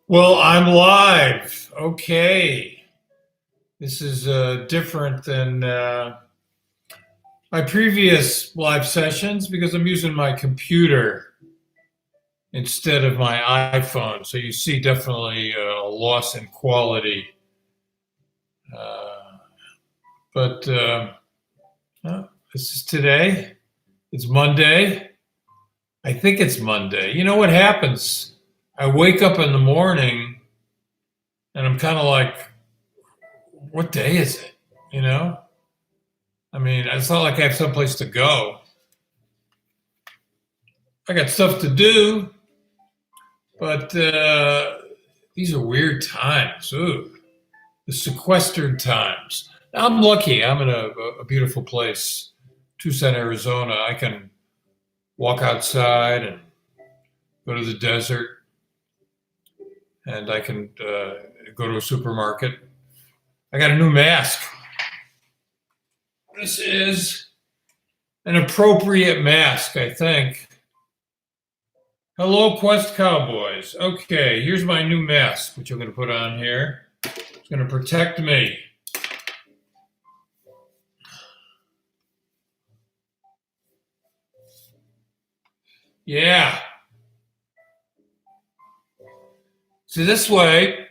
Well, I'm live. Okay. This is different than my previous live sessions because I'm using my computer instead of my iPhone. So you see definitely a loss in quality. Uh, but this is today. It's Monday. I think it's Monday. You know what happens? I wake up in the morning and I'm kind of like, what day is it? You know? I mean, it's not like I have someplace to go. I got stuff to do, but these are weird times. Ooh, the sequestered times. Now, I'm lucky. I'm in a beautiful place, Tucson, Arizona. I can walk outside and go to the desert, and I can go to a supermarket. I got a new mask. This is an appropriate mask, I think. Hello, Quest Cowboys. Okay, here's my new mask, which I'm going to put on here. It's going to protect me. Yeah. So this way,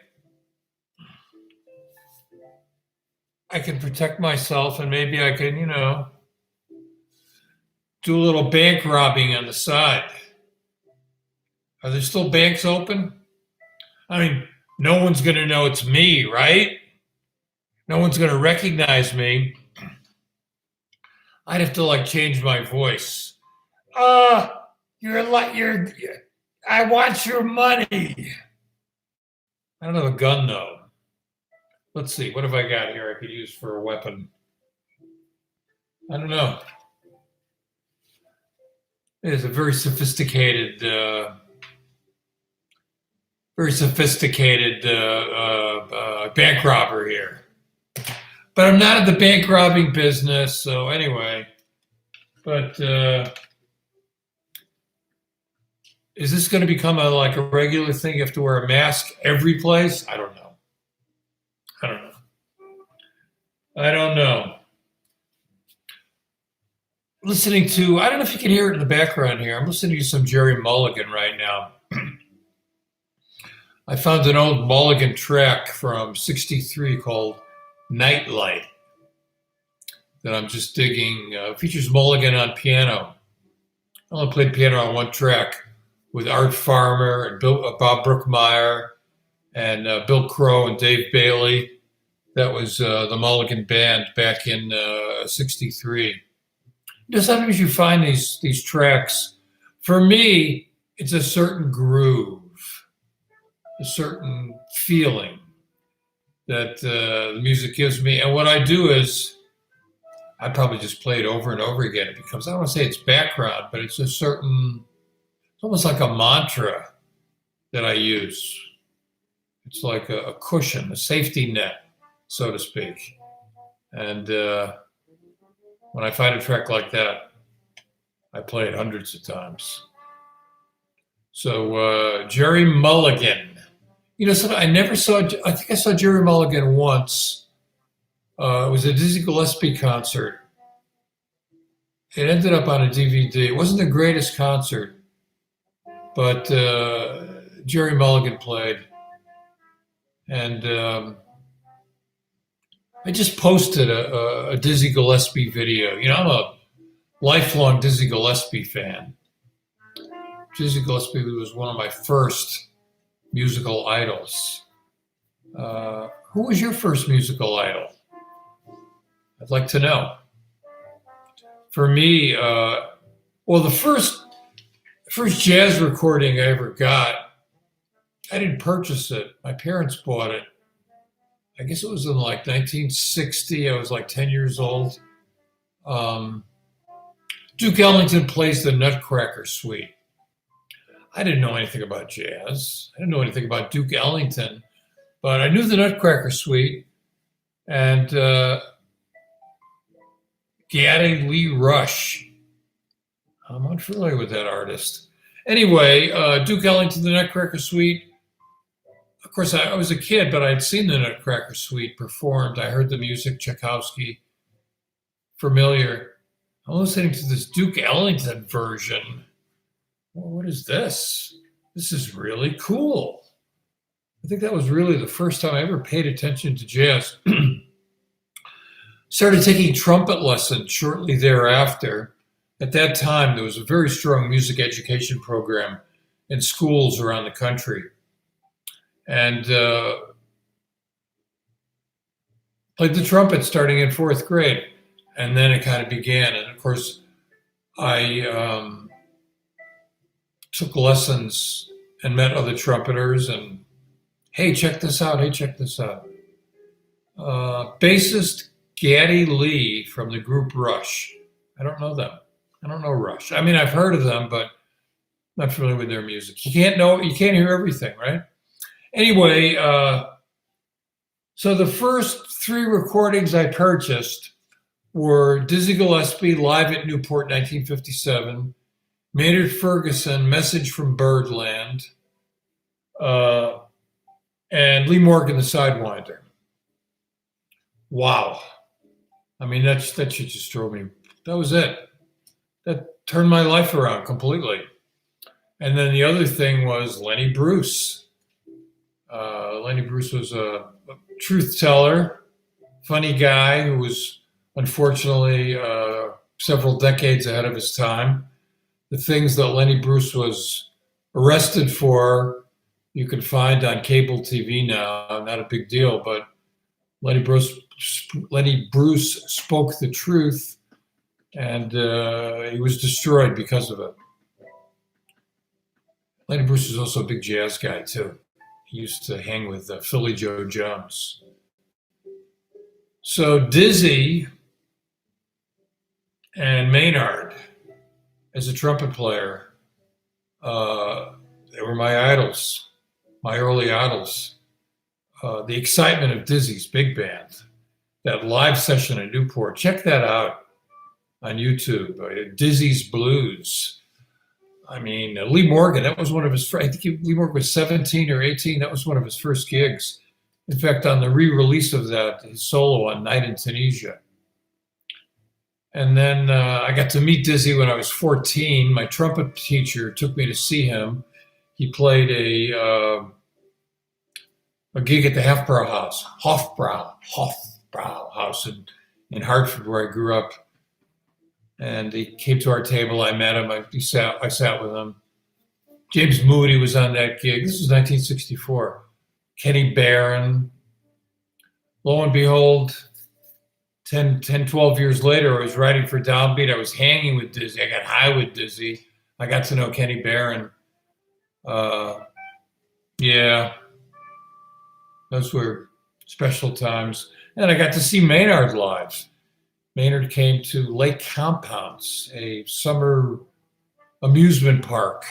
I can protect myself and maybe I can, do a little bank robbing on the side. Are there still banks open? I mean, no one's going to know it's me, right? No one's going to recognize me. I'd have to like change my voice. Uh, I want your money. I don't have a gun though. Let's see. What have I got here I could use for a weapon? I don't know. It is a very sophisticated bank robber here. But I'm not in the bank robbing business, so anyway. But is this going to become like a regular thing? You have to wear a mask every place? I don't know. I don't know. I don't know. Listening to, I don't know if you can hear it in the background here. I'm listening to some Jerry Mulligan right now. I found an old Mulligan track from '63 called Nightlight that I'm just digging. Features Mulligan on piano. I only played piano on one track with Art Farmer and Bob Brookmeyer and Bill Crow and Dave Bailey. That was the Mulligan Band back in '63. Sometimes you find these tracks. For me, it's a certain groove, a certain feeling that the music gives me. And what I do is I probably just play it over and over again. It becomes, I don't want to say it's background, but it's it's almost like a mantra that I use. It's like a cushion, a safety net, so to speak. And when I find a track like that, I play it hundreds of times. So Jerry Mulligan. I never saw, I think I saw Jerry Mulligan once. It was a Dizzy Gillespie concert. It ended up on a DVD. It wasn't the greatest concert, but Jerry Mulligan played. And I just posted a Dizzy Gillespie video. I'm a lifelong Dizzy Gillespie fan. Dizzy Gillespie was one of my first musical idols. Who was your first musical idol? I'd like to know. For me, the first jazz recording I ever got, I didn't purchase it. My parents bought it. I guess it was in like 1960. I was like 10 years old. Duke Ellington plays the Nutcracker Suite. I didn't know anything about jazz. I didn't know anything about Duke Ellington, but I knew the Nutcracker Suite and Gaddy Lee Rush. I'm unfamiliar with that artist. Anyway, Duke Ellington, the Nutcracker Suite, of course, I was a kid, but I'd seen the Nutcracker Suite performed. I heard the music, Tchaikovsky, familiar. I'm listening to this Duke Ellington version. Well, what is this? This is really cool. I think that was really the first time I ever paid attention to jazz. Started taking trumpet lessons shortly thereafter. At that time, there was a very strong music education program in schools around the country. And played the trumpet starting in fourth grade. And then it kind of began. And of course, I took lessons and met other trumpeters and, hey, check this out. Hey, check this out. Bassist Gaddy Lee from the group Rush. I don't know them. I don't know Rush. I mean, I've heard of them, but not familiar with their music. You can't hear everything, right? Anyway, so the first 3 recordings I purchased were Dizzy Gillespie live at Newport, 1957, Maynard Ferguson, Message from Birdland, and Lee Morgan, The Sidewinder. Wow. I mean, that shit just drove me. That was it. That turned my life around completely. And then the other thing was Lenny Bruce. Lenny Bruce was a truth teller, funny guy who was unfortunately several decades ahead of his time. The things that Lenny Bruce was arrested for, you can find on cable TV now. Not a big deal, but Lenny Bruce spoke the truth, and he was destroyed because of it. Lenny Bruce was also a big jazz guy too. He used to hang with Philly Joe Jones. So Dizzy and Maynard, as a trumpet player, they were my idols, my early idols. The excitement of Dizzy's big band, that live session at Newport, check that out on YouTube, Dizzy's Blues. I mean, Lee Morgan, that was one of his, I think Lee Morgan was 17 or 18. That was one of his first gigs. In fact, on the re-release of that, his solo on Night in Tunisia. And then I got to meet Dizzy when I was 14. My trumpet teacher took me to see him. He played a gig at the Hofbrau House in Hartford, where I grew up. And he came to our table. I met him. I sat with him. James Moody was on that gig. This was 1964. Kenny Barron. Lo and behold, 12 years later, I was writing for Downbeat. I was hanging with Dizzy. I got high with Dizzy. I got to know Kenny Barron. Yeah, those were special times. And I got to see Maynard live. Maynard came to Lake Compounce, a summer amusement park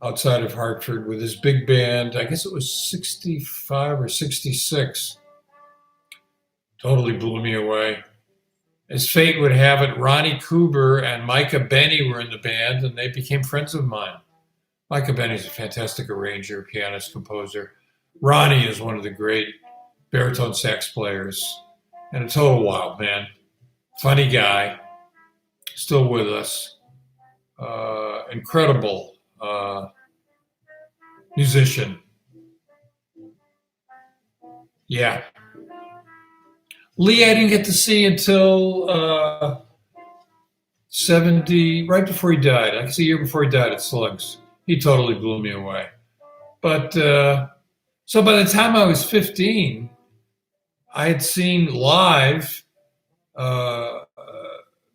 outside of Hartford with his big band. I guess it was 65 or 66. Totally blew me away. As fate would have it, Ronnie Cooper and Micah Benny were in the band, and they became friends of mine. Micah Benny's a fantastic arranger, pianist, composer. Ronnie is one of the great baritone sax players, and a total wild man. Funny guy, still with us. Incredible musician. Yeah. Lee I didn't get to see until 70, right before he died. I guess a year before he died at Slugs. He totally blew me away. But so by the time I was 15, I had seen live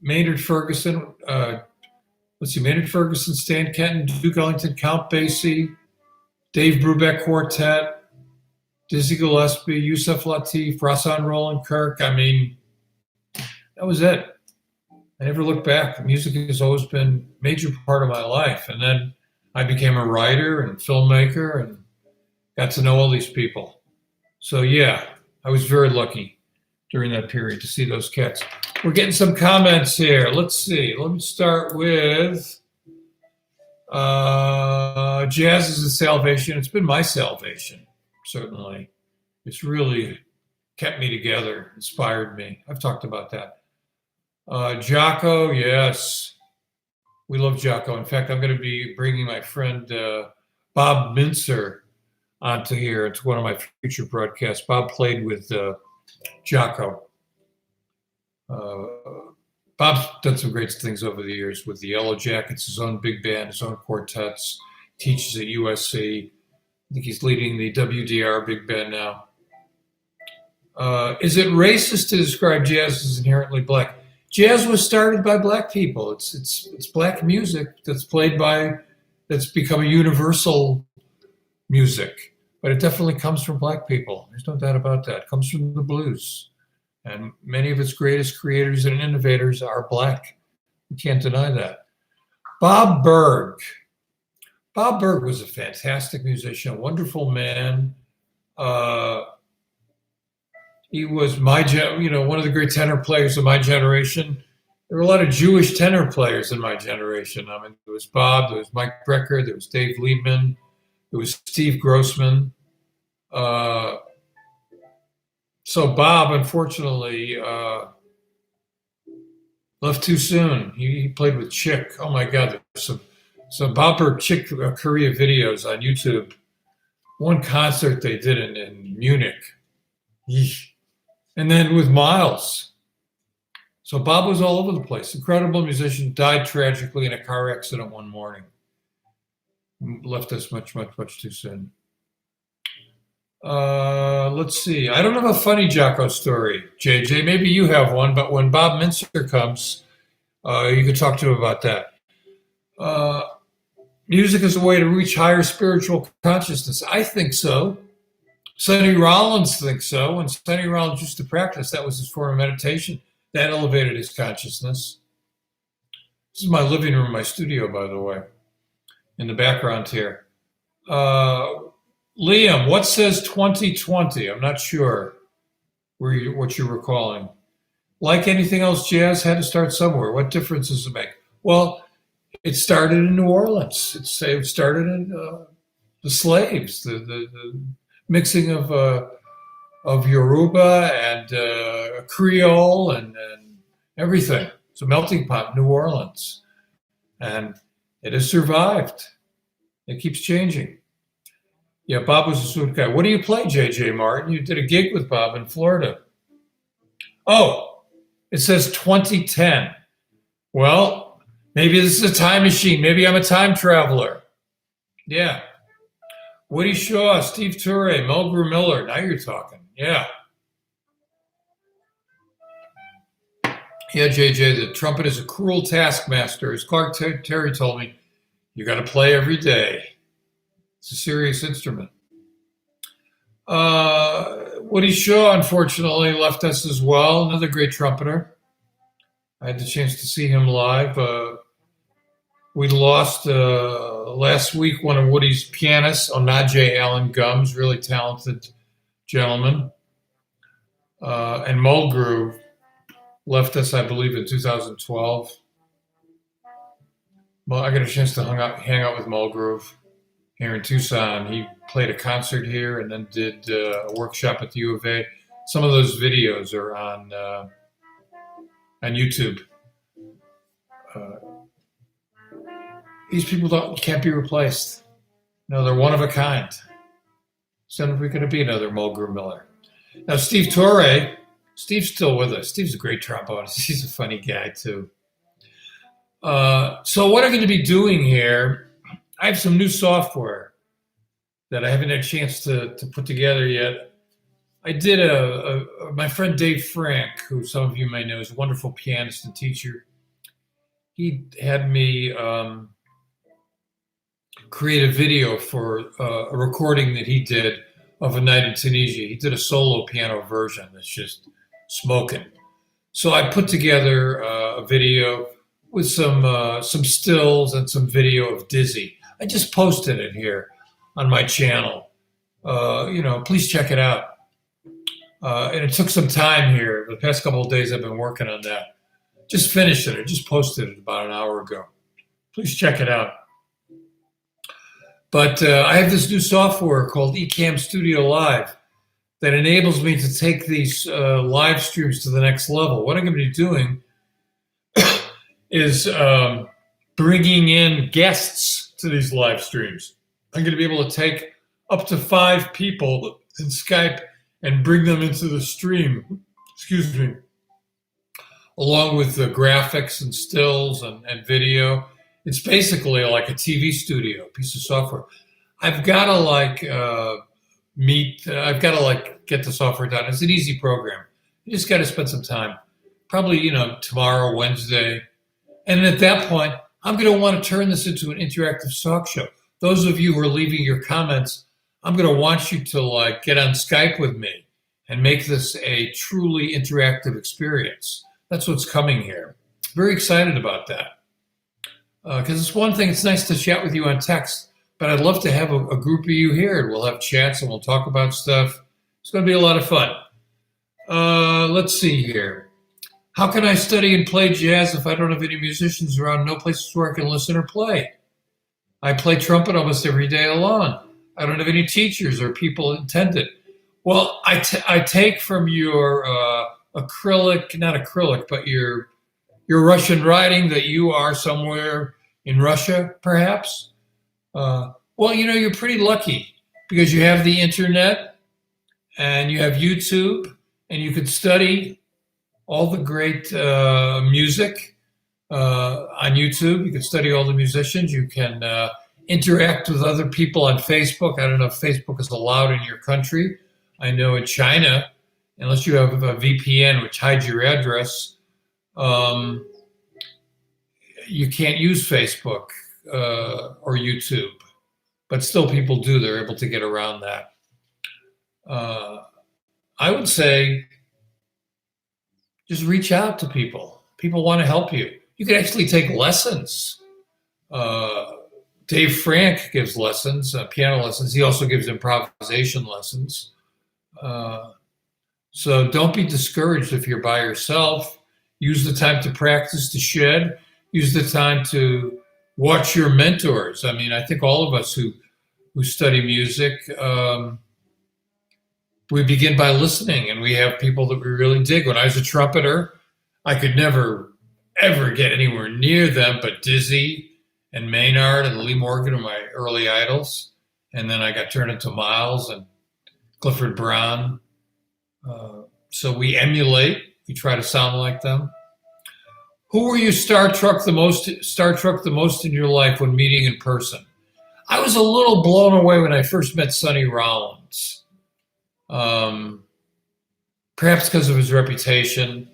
Maynard Ferguson, Maynard Ferguson, Stan Kenton, Duke Ellington, Count Basie, Dave Brubeck Quartet, Dizzy Gillespie, Yusef Lateef, Rahsaan Roland Kirk. I mean, that was it. I never looked back. Music has always been a major part of my life. And then I became a writer and filmmaker and got to know all these people. So yeah, I was very lucky during that period to see those cats. We're getting some comments here. Let's see. Let me start with jazz is a salvation. It's been my salvation. certainly. It's really kept me together, inspired me. I've talked about that. Jaco, yes. We love Jaco. In fact, I'm going to be bringing my friend Bob Mincer onto here. It's one of my future broadcasts. Bob played with Jaco. Bob's done some great things over the years with the Yellow Jackets, his own big band, his own quartets, teaches at USC. I think he's leading the WDR big band now. Is it racist to describe jazz as inherently black? Jazz was started by black people. It's black music that's become a universal music, but it definitely comes from black people. There's no doubt about that. It comes from the blues. And many of its greatest creators and innovators are black. You can't deny that. Bob Berg. Bob Berg was a fantastic musician, a wonderful man. He was one of the great tenor players of my generation. There were a lot of Jewish tenor players in my generation. I mean, there was Bob, there was Mike Brecker, there was Dave Liebman, there was Steve Grossman. So Bob, unfortunately, left too soon. He played with Chick. Oh my God, there's some Bob Berg Chick Corea videos on YouTube. One concert they did in Munich. Yeesh. And then with Miles. So Bob was all over the place. Incredible musician, died tragically in a car accident one morning. Left us much, much, much too soon. Let's see. I don't have a funny Jaco story, JJ. Maybe you have one, but when Bob Mincer comes, you can talk to him about that. Music is a way to reach higher spiritual consciousness. I think so. Sonny Rollins thinks so. When Sonny Rollins used to practice, that was his form of meditation. That elevated his consciousness. This is my living room, my studio, by the way, in the background here. Liam, what says 2020? I'm not sure what you're recalling. Like anything else, jazz had to start somewhere. What difference does it make? Well, it started in New Orleans. It started in the slaves, the mixing of Yoruba and Creole and everything. It's a melting pot, New Orleans. And it has survived. It keeps changing. Yeah, Bob was a sweet guy. What do you play, J.J. Martin? You did a gig with Bob in Florida. Oh, it says 2010. Well, maybe this is a time machine. Maybe I'm a time traveler. Yeah. Woody Shaw, Steve Turre, Mulgrew Miller. Now you're talking. Yeah. Yeah, JJ, the trumpet is a cruel taskmaster. As Clark Terry told me, you got to play every day. It's a serious instrument. Woody Shaw, unfortunately, left us as well. Another great trumpeter. I had the chance to see him live. We lost last week one of Woody's pianists, Onaje Allen Gums, really talented gentleman. And Mulgrew left us, I believe, in 2012. Well, I got a chance to hang out with Mulgrew here in Tucson. He played a concert here and then did a workshop at the U of A. Some of those videos are on YouTube. These people can't be replaced. No, they're one of a kind. So we're going to be another Mulgrew Miller. Now, Steve Turre, Steve's still with us. Steve's a great trombonist. He's a funny guy, too. So what I'm going to be doing here, I have some new software that I haven't had a chance to put together yet. I did my friend Dave Frank, who some of you may know, is a wonderful pianist and teacher. He had me create a video for a recording that he did of A Night in Tunisia. He did a solo piano version that's just smoking. So I put together a video with some stills and some video of Dizzy. I just posted it here on my channel. Please check it out. And it took some time here. The past couple of days I've been working on that. Just finished it. I just posted it about an hour ago. Please check it out. But I have this new software called Ecamm Studio Live that enables me to take these live streams to the next level. What I'm going to be doing is bringing in guests to these live streams. I'm going to be able to take up to 5 people in Skype and bring them into the stream, excuse me, along with the graphics and stills and video. It's basically like a TV studio, piece of software. I've got to get the software done. It's an easy program. You just got to spend some time, probably, tomorrow, Wednesday. And at that point, I'm going to want to turn this into an interactive talk show. Those of you who are leaving your comments, I'm going to want you to get on Skype with me and make this a truly interactive experience. That's what's coming here. Very excited about that. Because it's one thing, it's nice to chat with you on text, but I'd love to have a group of you here, and we'll have chats and we'll talk about stuff. It's going to be a lot of fun. Let's see here. How can I study and play jazz if I don't have any musicians around, no places where I can listen or play? I play trumpet almost every day alone. I don't have any teachers or people intended. Well, I take from your not acrylic, but your Russian writing that you are somewhere in Russia, perhaps. Well, you're pretty lucky because you have the internet and you have YouTube and you could study all the great music on YouTube. You can study all the musicians. You can interact with other people on Facebook. I don't know if Facebook is allowed in your country. I know in China, unless you have a VPN, which hides your address, you can't use Facebook or YouTube. But still people do. They're able to get around that. I would say just reach out to people. People want to help you. You can actually take lessons. Dave Frank gives lessons, piano lessons. He also gives improvisation lessons. So don't be discouraged if you're by yourself. Use the time to practice, to shed. Use the time to watch your mentors. I mean, I think all of us who study music, we begin by listening, and we have people that we really dig. When I was a trumpeter, I could never, ever get anywhere near them, but Dizzy and Maynard and Lee Morgan were my early idols. And then I got turned into Miles and Clifford Brown. So we emulate. We try to sound like them. Who were you starstruck the most in your life when meeting in person? I was a little blown away when I first met Sonny Rollins. Perhaps because of his reputation.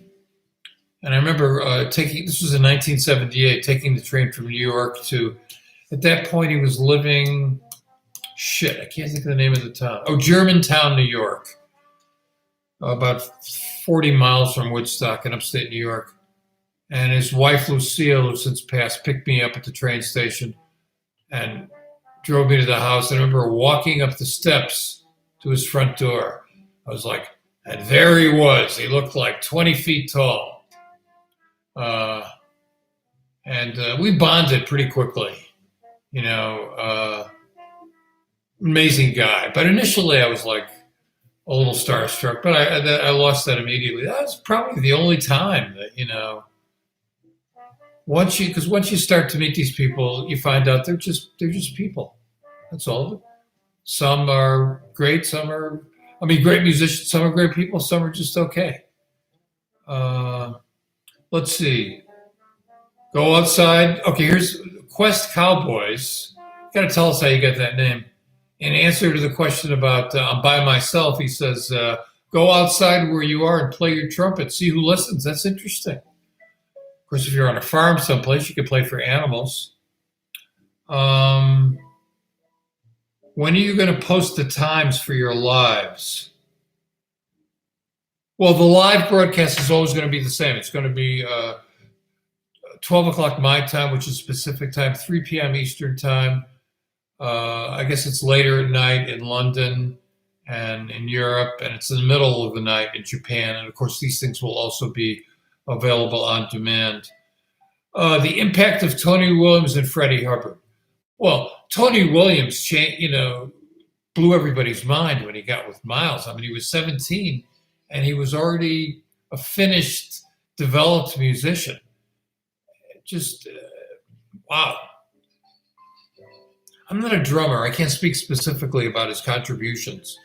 And I remember this was in 1978, taking the train from New York to, at that point he was living, I can't think of the name of the town. Oh, Germantown, New York. About 40 miles from Woodstock in upstate New York. And his wife, Lucille, who since passed, picked me up at the train station and drove me to the house. I remember walking up the steps to his front door. I was like, and there he was. He looked like 20 feet tall. And we bonded pretty quickly. Amazing guy. But initially I was like a little starstruck, but I lost that immediately. That was probably the only time that, once you start to meet these people, you find out they're just people. That's all. Some are great, great musicians, some are great people, some are just okay. Let's see. Go outside. Okay, here's Quest Cowboys. You got to tell us how you got that name. In answer to the question about I'm by myself, he says, go outside where you are and play your trumpet. See who listens. That's interesting. Of course, if you're on a farm someplace, you can play for animals. When are you going to post the times for your lives? Well, the live broadcast is always going to be the same. It's going to be 12 o'clock my time, which is Pacific time, 3 p.m. Eastern time. I guess it's later at night in London and in Europe, and it's in the middle of the night in Japan. And of course, these things will also be available on demand. The impact of Tony Williams and Freddie Hubbard. Well, Tony Williams, blew everybody's mind when he got with Miles. I mean, he was 17 and he was already a finished, developed musician. Just, wow. I'm not a drummer. I can't speak specifically about his contributions,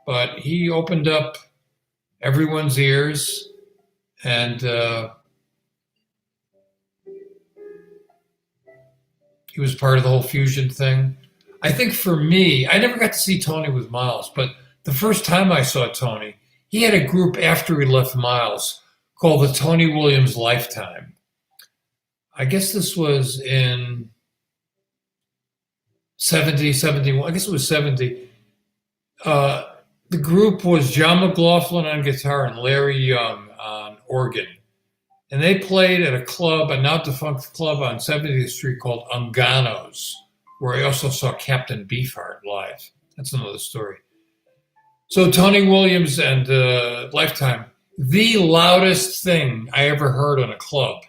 but he opened up everyone's ears, and he was part of the whole fusion thing. I think for me, I never got to see Tony with Miles, but the first time I saw Tony, he had a group after he left Miles called the Tony Williams Lifetime. I guess this was in 70, 71. I guess it was 70. The group was John McLaughlin on guitar and Larry Young on organ. And they played at a club, a now defunct club on 70th Street called Ungano's, where I also saw Captain Beefheart live. That's another story. So Tony Williams and Lifetime, the loudest thing I ever heard in a club.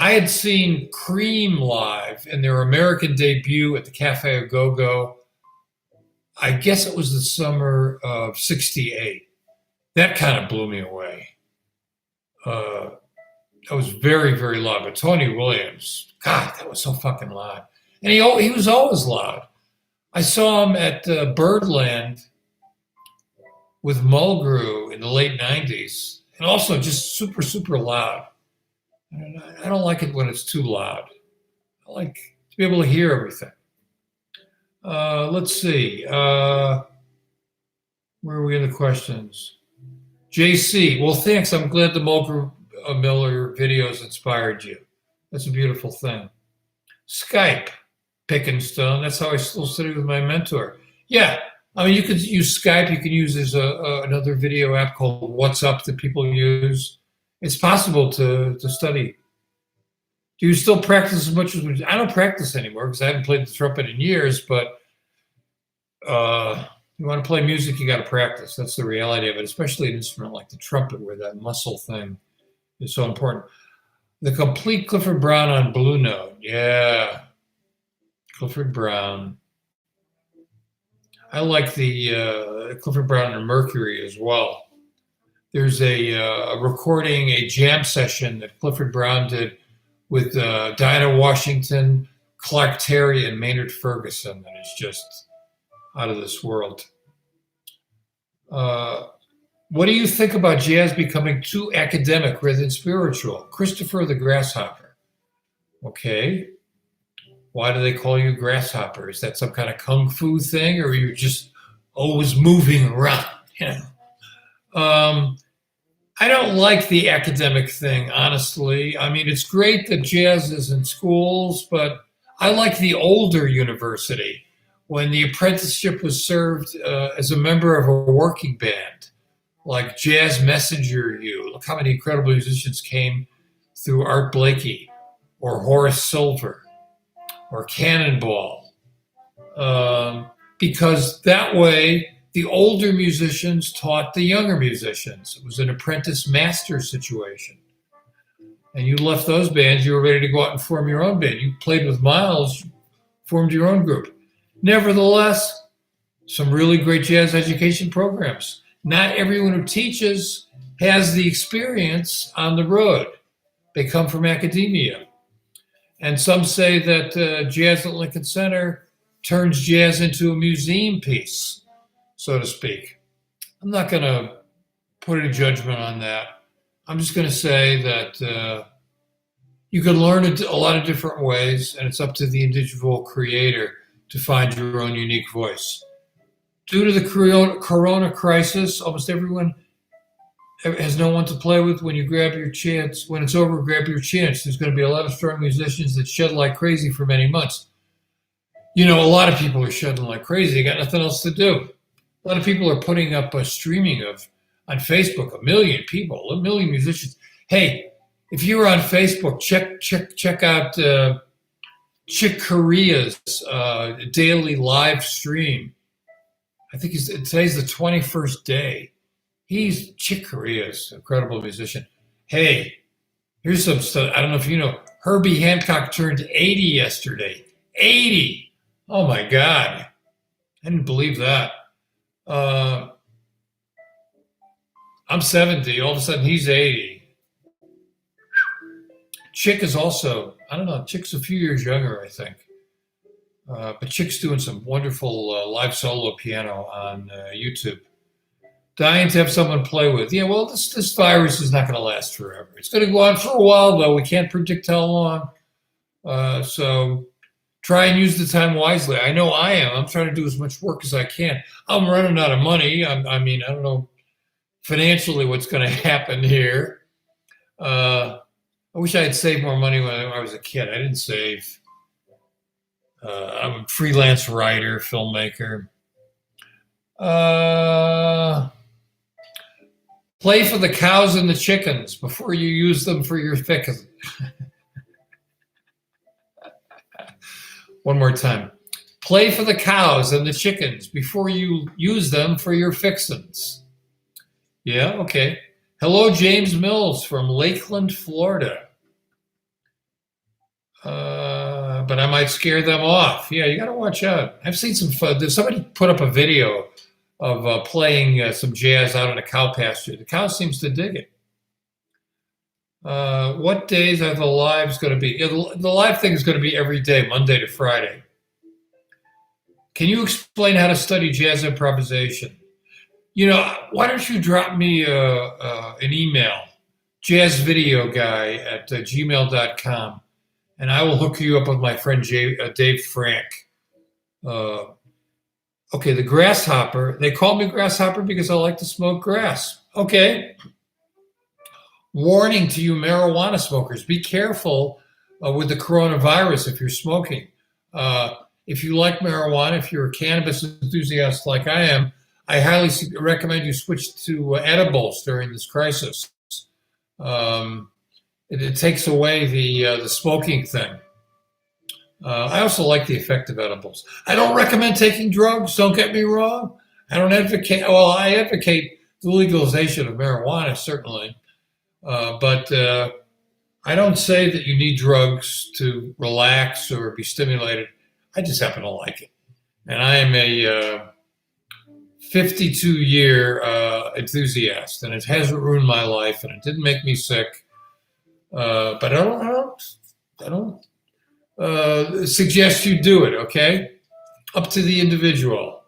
I had seen Cream live in their American debut at the Cafe Au Go-Go. I guess it was the summer of '68. That kind of blew me away. That was very, very loud. But Tony Williams, God, that was so fucking loud. And he was always loud. I saw him at Birdland with Mulgrew in the late 90s, and also just super, super loud. And I don't like it when it's too loud. I like to be able to hear everything. Let's see. Where are we in the questions? JC, well, thanks. I'm glad the Mulgrew Miller videos inspired you. That's a beautiful thing. Skype, pick and stone. That's how I still study with my mentor. Yeah, I mean, you could use Skype. You can use another video app called WhatsApp that people use. It's possible to study. Do you still practice as much as we do? I don't practice anymore because I haven't played the trumpet in years, but you want to play music, you got to practice. That's the reality of it, especially an instrument like the trumpet where that muscle thing is so important. The complete Clifford Brown on Blue Note. Yeah. Clifford Brown. I like the Clifford Brown and Mercury as well. There's a recording, a jam session that Clifford Brown did with Dinah Washington, Clark Terry, and Maynard Ferguson that is just out of this world. What do you think about jazz becoming too academic rather than spiritual? Christopher the Grasshopper. Okay. Why do they call you Grasshopper? Is that some kind of kung fu thing, or are you just always moving around? I don't like the academic thing, honestly. I mean, it's great that jazz is in schools, but I like the older university when the apprenticeship was served as a member of a working band, like Jazz Messenger U. Look how many incredible musicians came through Art Blakey or Horace Silver or Cannonball. Because that way, the older musicians taught the younger musicians. It was an apprentice-master situation. And you left those bands, you were ready to go out and form your own band. You played with Miles, formed your own group. Nevertheless, some really great jazz education programs. Not everyone who teaches has the experience on the road. They come from academia. And some say that Jazz at Lincoln Center turns jazz into a museum piece, so to speak. I'm not going to put any judgment on that. I'm just going to say that you can learn it a lot of different ways, and it's up to the individual creator to find your own unique voice. Due to the corona crisis, almost everyone has no one to play with. When you grab your chance, when it's over, grab your chance. There's going to be a lot of strong musicians that shed like crazy for many months. You know, a lot of people are shedding like crazy. They got nothing else to do. A lot of people are putting up a streaming on Facebook, 1 million people, 1 million musicians. Hey, if you're on Facebook, check out Chick Corea's daily live stream. I think today's the 21st day. He's Chick Corea's incredible musician. Hey, here's some stuff. I don't know if you know, Herbie Hancock turned 80 yesterday. 80. Oh my God. I didn't believe that. Uh, I'm 70. All of a sudden, he's 80. Chick is also, I don't know, Chick's a few years younger, I think. But Chick's doing some wonderful live solo piano on YouTube. Dying to have someone play with. Yeah, well, this virus is not going to last forever. It's going to go on for a while, though. We can't predict how long. So try and use the time wisely. I know I am. I'm trying to do as much work as I can. I'm running out of money. I mean, I don't know financially what's going to happen here. I wish I had saved more money when I was a kid. I didn't save. I'm a freelance writer, filmmaker. Play for the cows and the chickens before you use them for your fixins. One more time. Play for the cows and the chickens before you use them for your fixins. Yeah, okay. Hello, James Mills from Lakeland, Florida. But I might scare them off. Yeah, you got to watch out. I've seen some fun. Somebody put up a video of playing some jazz out in a cow pasture. The cow seems to dig it. What days are the lives going to be? The live thing is going to be every day, Monday to Friday. Can you explain how to study jazz improvisation? Why don't you drop me an email, jazzvideoguy at gmail.com, and I will hook you up with my friend Dave Frank. Okay, the grasshopper. They call me grasshopper because I like to smoke grass. Okay. Warning to you marijuana smokers. Be careful with the coronavirus if you're smoking. If you like marijuana, if you're a cannabis enthusiast like I am, I highly recommend you switch to edibles during this crisis. It takes away the smoking thing. I also like the effect of edibles. I don't recommend taking drugs, don't get me wrong. I advocate the legalization of marijuana, certainly. But I don't say that you need drugs to relax or be stimulated. I just happen to like it. And I am a 52-year enthusiast, and it hasn't ruined my life, and it didn't make me sick. But I don't suggest you do it, okay? Up to the individual.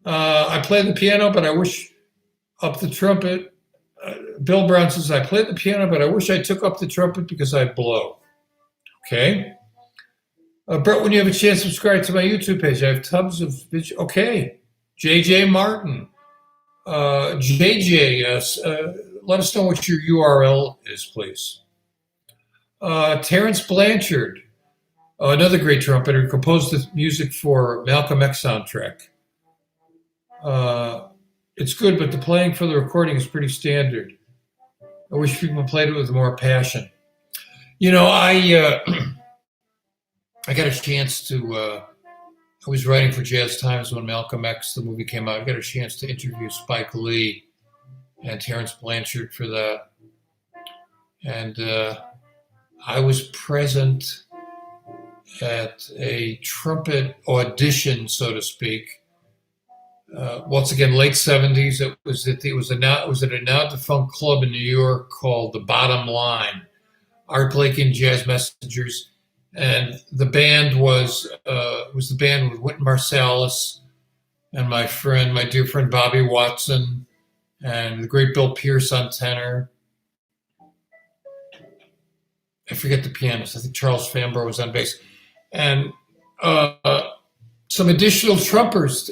I play the piano, but I wish up the trumpet. Bill Brown says, I play the piano, but I wish I took up the trumpet because I blow. Okay? Brett, when you have a chance, subscribe to my YouTube page. I have tons of videos. Okay. JJ Martin. JJ, let us know what your URL is, please. Terrence Blanchard. Another great trumpeter who composed the music for Malcolm X soundtrack. It's good, but the playing for the recording is pretty standard. I wish people played it with more passion. I got a chance to, I was writing for Jazz Times when Malcolm X, the movie, came out. I got a chance to interview Spike Lee and Terrence Blanchard for that. And I was present at a trumpet audition, so to speak. Once again, late 70s. It was at a now defunct club in New York called The Bottom Line. Art Blakey and Jazz Messengers, and the band was the band with Wynton Marsalis and my dear friend Bobby Watson, and the great Bill Pierce on tenor. I forget the pianist. I think Charles Fambro was on bass, and some additional trumpeters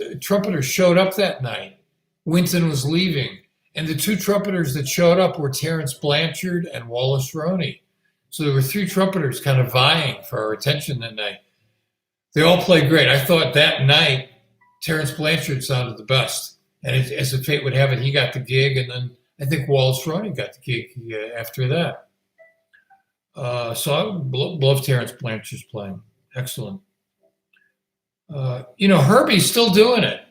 showed up that night. Wynton was leaving, and the two trumpeters that showed up were Terrence Blanchard and Wallace Roney. So there were three trumpeters kind of vying for our attention that night. They all played great. I thought that night Terrence Blanchard sounded the best, and as the fate would have it, he got the gig, and then I think Wallace Roney got the gig after that. So I love Terrence Blanchard's playing. Excellent. Herbie's still doing it.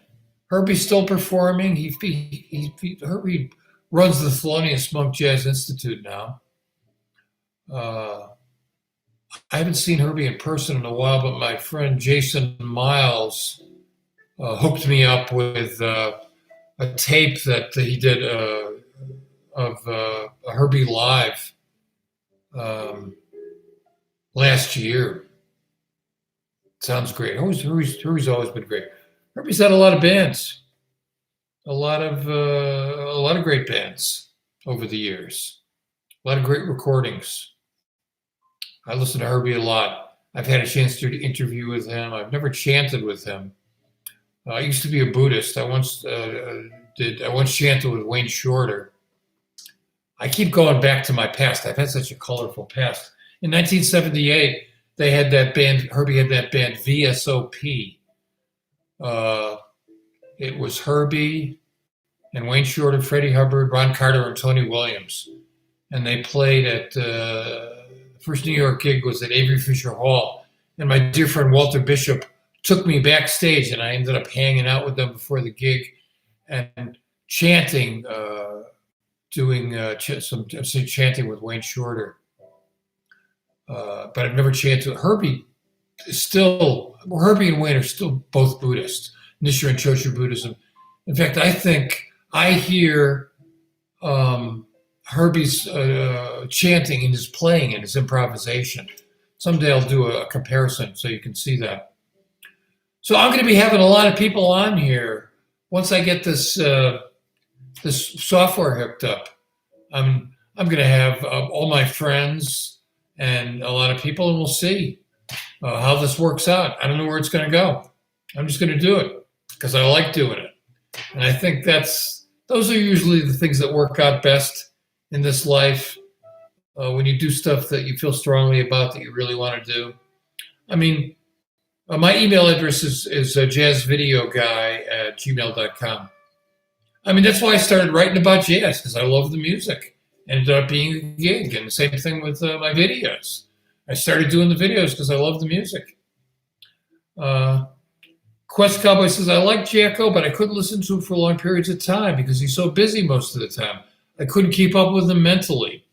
Herbie's still performing. Herbie runs the Thelonious Monk Jazz Institute now. I haven't seen Herbie in person in a while, but my friend Jason Miles hooked me up with a tape that he did of Herbie live um, last year. Sounds great. Herbie's always been great. Herbie's had a lot of bands, a lot of great bands over the years. A lot of great recordings. I listen to Herbie a lot. I've had a chance to interview with him. I've never chanted with him. I used to be a Buddhist. I once chanted with Wayne Shorter. I keep going back to my past. I've had such a colorful past. In 1978, they had that band. Herbie had that band VSOP. It was Herbie and Wayne Shorter, Freddie Hubbard, Ron Carter, and Tony Williams, and they played at the first New York gig was at Avery Fisher Hall. And my dear friend Walter Bishop took me backstage, and I ended up hanging out with them before the gig and chanting. Doing some chanting with Wayne Shorter, but I've never chanted. Herbie and Wayne are still both Buddhist, Nichiren and Choshu Buddhism. In fact, I think I hear Herbie's chanting in his playing and his improvisation. Someday I'll do a comparison so you can see that. So I'm going to be having a lot of people on here once I get this software hooked up. I'm going to have all my friends and a lot of people, and we'll see how this works out. I don't know where it's going to go. I'm just going to do it because I like doing it, and I think those are usually the things that work out best in this life. When you do stuff that you feel strongly about that you really want to do. I mean, my email address is jazzvideoguy@gmail.com. I mean, that's why I started writing about jazz, because I love the music. Ended up being a gig, and the same thing with my videos. I started doing the videos because I love the music. Quest Cowboy says, I like Jacko, but I couldn't listen to him for long periods of time because he's so busy most of the time. I couldn't keep up with him mentally.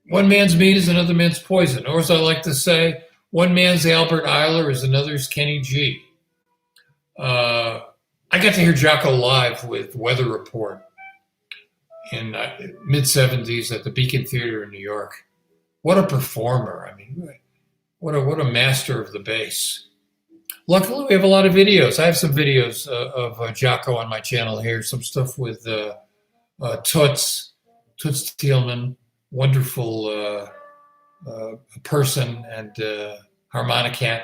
One man's meat is another man's poison. Or as I like to say, one man's Albert Eiler is another's Kenny G. I got to hear Jocko live with Weather Report in mid-'70s at the Beacon Theater in New York. What a performer. I mean, what a master of the bass. Luckily, we have a lot of videos. I have some videos of Jocko on my channel here, some stuff with Toots Thielman, wonderful person and harmonicant.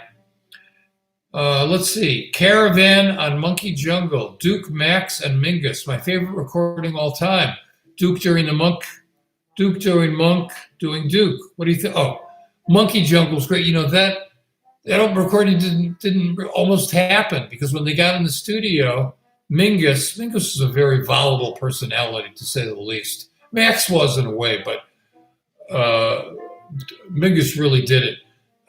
Let's see. Caravan on Monkey Jungle. Duke, Max, and Mingus. My favorite recording all time. Duke during Monk, doing Duke. What do you think? Oh, Monkey Jungle's great. You know, that recording didn't almost happen because when they got in the studio, Mingus is a very volatile personality, to say the least. Max was in a way, but Mingus really did it.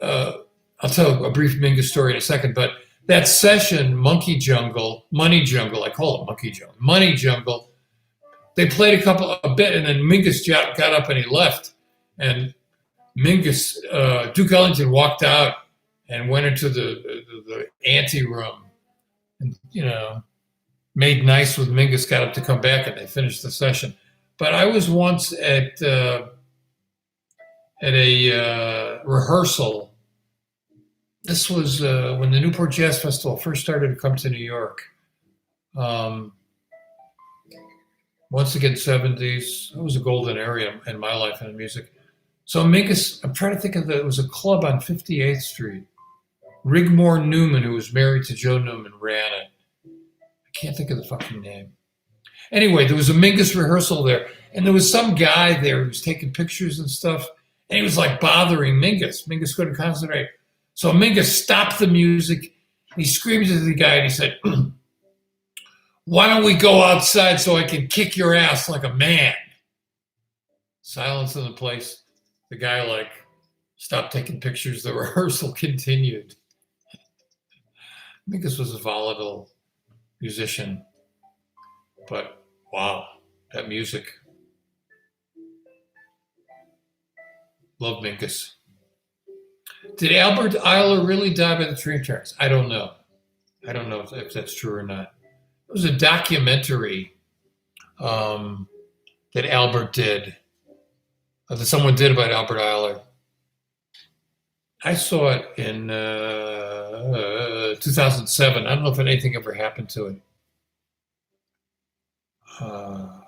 I'll tell a brief Mingus story in a second, but that session, Money Jungle, I call it Monkey Jungle, Money Jungle, they played a bit, and then Mingus got up and he left. And Mingus, Duke Ellington walked out and went into the ante room and, made nice with Mingus, got up to come back, and they finished the session. But I was once at a rehearsal. This was when the Newport Jazz Festival first started to come to New York. Once again, 70s. It was a golden area in my life in music. So Mingus, I'm trying to think of it was a club on 58th Street. Rigmore Newman, who was married to Joe Newman, ran it. I can't think of the fucking name. Anyway, there was a Mingus rehearsal there, and there was some guy there who was taking pictures and stuff, and he was like bothering Mingus. Mingus couldn't concentrate. So Mingus stopped the music. He screamed at the guy, and he said, "Why don't we go outside so I can kick your ass like a man?" Silence in the place. The guy stopped taking pictures. The rehearsal continued. Mingus was a volatile musician, but wow, that music. Love Minkus. Did Albert Eiler really die by the train tracks? I don't know. I don't know if that's true or not. It was a documentary that Albert did, that someone did about Albert Eiler. I saw it in 2007. I don't know if anything ever happened to it. I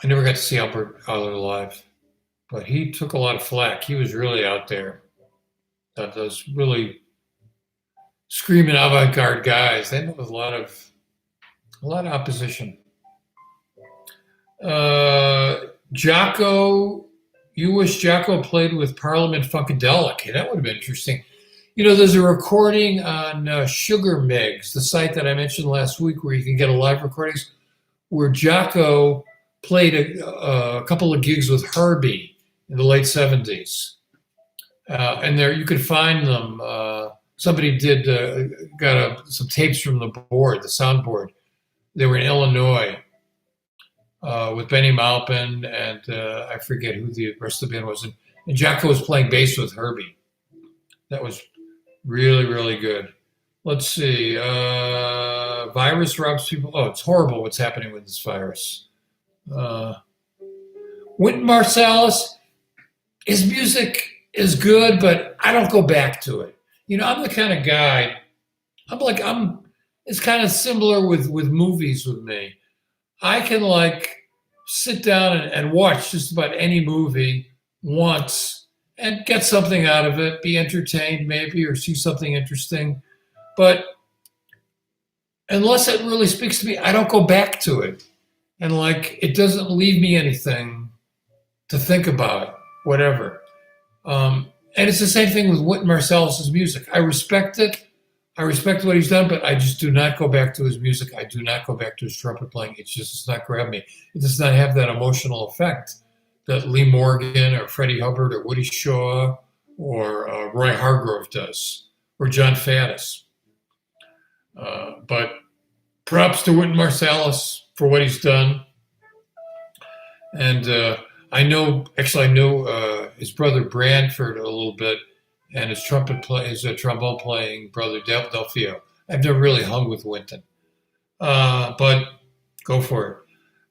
never got to see Albert Eiler live, but he took a lot of flack. He was really out there. Those really screaming avant-garde guys. They met with a lot of opposition. Jaco, you wish Jaco played with Parliament Funkadelic. Hey, that would have been interesting. You know, there's a recording on Sugar Migs, the site that I mentioned last week, where you can get a live recordings, where Jaco played a couple of gigs with Herbie in the late 70s. And there you could find them. Somebody got some tapes from the board, the soundboard. They were in Illinois with Benny Maupin and I forget who the rest of the band was. And Jaco was playing bass with Herbie. That was really, really good. Let's see. Virus robs people. Oh, it's horrible what's happening with this virus. Wynton Marsalis, his music is good, but I don't go back to it. You know, I'm the kind of guy, it's kind of similar with movies with me. I can sit down and watch just about any movie once and get something out of it, be entertained maybe, or see something interesting. But unless it really speaks to me, I don't go back to it. And it doesn't leave me anything to think about, whatever. And it's the same thing with Wynton Marsalis's music. I respect it. I respect what he's done, but I just do not go back to his music. I do not go back to his trumpet playing. It just does not grab me. It does not have that emotional effect that Lee Morgan or Freddie Hubbard or Woody Shaw or Roy Hargrove does, or John Faddis. But props to Wynton Marsalis for what he's done. And I know his brother Branford a little bit, and his trombone playing brother Delfio. I've never really hung with Wynton, but go for it.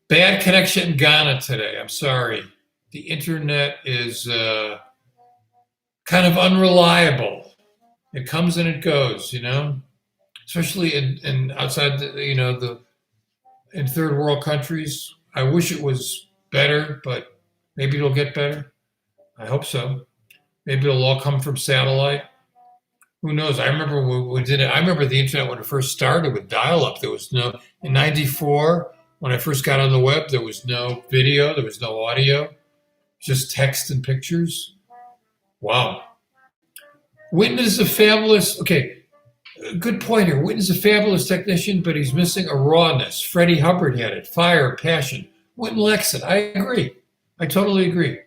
Bad connection in Ghana today. I'm sorry. The internet is kind of unreliable. It comes and it goes, especially in outside in third world countries. I wish it was better, but maybe it'll get better. I hope so. Maybe it'll all come from satellite. Who knows? I remember we did it. I remember the internet when it first started with dial-up. There was no, in '94, when I first got on the web, there was no video, there was no audio, just text and pictures. Wow. Wynton is a fabulous, good point here. Wynton's a fabulous technician, but he's missing a rawness. Freddie Hubbard had it, fire, passion. Wynton lacks it. I agree. I totally agree.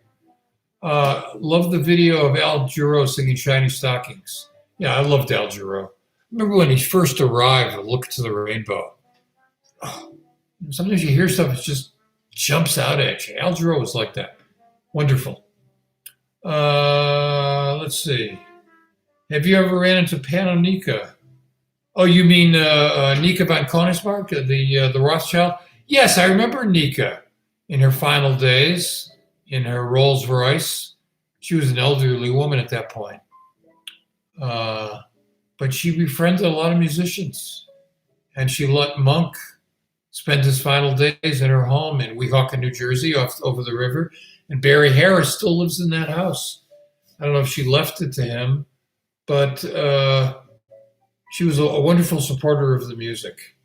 Love the video of Al Jarreau singing Shiny Stockings. Yeah, I loved Al Jarreau. Remember when he first arrived, Look to the Rainbow. Oh, sometimes you hear stuff that just jumps out at you. Al Jarreau was like that. Wonderful. Let's see. Have you ever ran into Pano Nika? Oh, you mean Nika von Koenigsmark, the Rothschild? Yes, I remember Nika in her final days. In her Rolls Royce. She was an elderly woman at that point. But she befriended a lot of musicians. And she let Monk spend his final days in her home in Weehawken, New Jersey, over the river. And Barry Harris still lives in that house. I don't know if she left it to him, but she was a wonderful supporter of the music.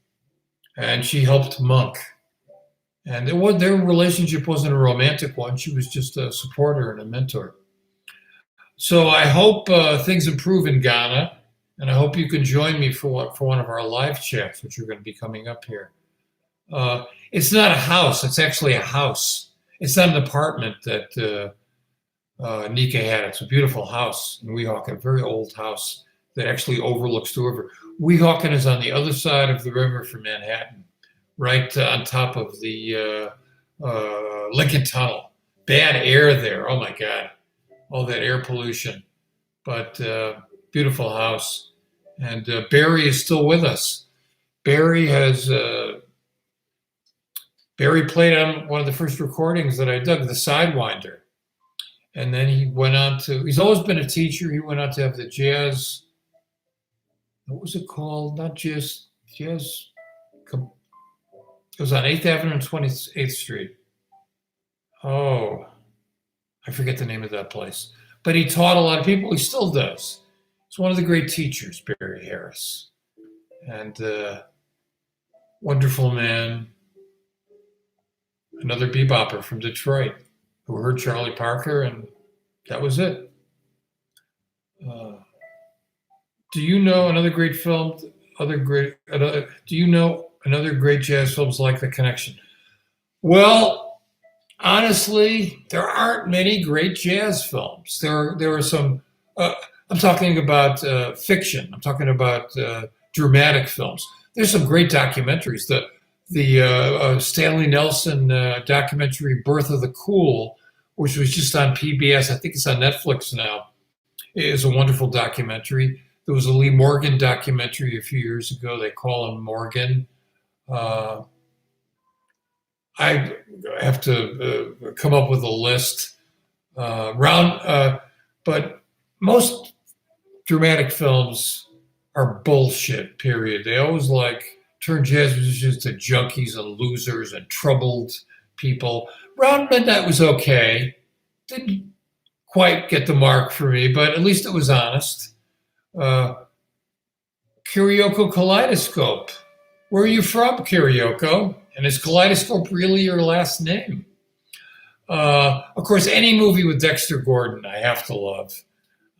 And she helped Monk. And their relationship wasn't a romantic one. She was just a supporter and a mentor. So I hope things improve in Ghana, and I hope you can join me for one of our live chats, which are going to be coming up here. It's not a house. It's actually a house. It's not an apartment that Nika had. It's a beautiful house in Weehawken, a very old house that actually overlooks the river. Weehawken is on the other side of the river from Manhattan. Right on top of the Lincoln Tunnel. Bad air there. Oh my God. all that air pollution. But beautiful house. And Barry is still with us. Barry played on one of the first recordings that I dug, The Sidewinder. And then he went on he's always been a teacher. He went on to have the jazz, what was it called? Not jazz, it was on 8th Avenue and 28th Street. Oh, I forget the name of that place. But he taught a lot of people. He still does. He's one of the great teachers, Barry Harris. And wonderful man. Another bebopper from Detroit who heard Charlie Parker, and that was it. Do you know another great film? Do you know another great jazz films like The Connection? Well, honestly, there aren't many great jazz films. There are some. I'm talking about fiction. I'm talking about dramatic films. There's some great documentaries. The Stanley Nelson documentary "Birth of the Cool," which was just on PBS. I think it's on Netflix now. It is a wonderful documentary. There was a Lee Morgan documentary a few years ago. They call him Morgan. I have to come up with a list. But most dramatic films are bullshit, period. They always turn jazz musicians to junkies and losers and troubled people. Round Midnight was okay. Didn't quite get the mark for me, but at least it was honest. Kyriako Kaleidoscope. Where are you from, Kyriako? And is Kaleidoscope really your last name? Of course, any movie with Dexter Gordon, I have to love.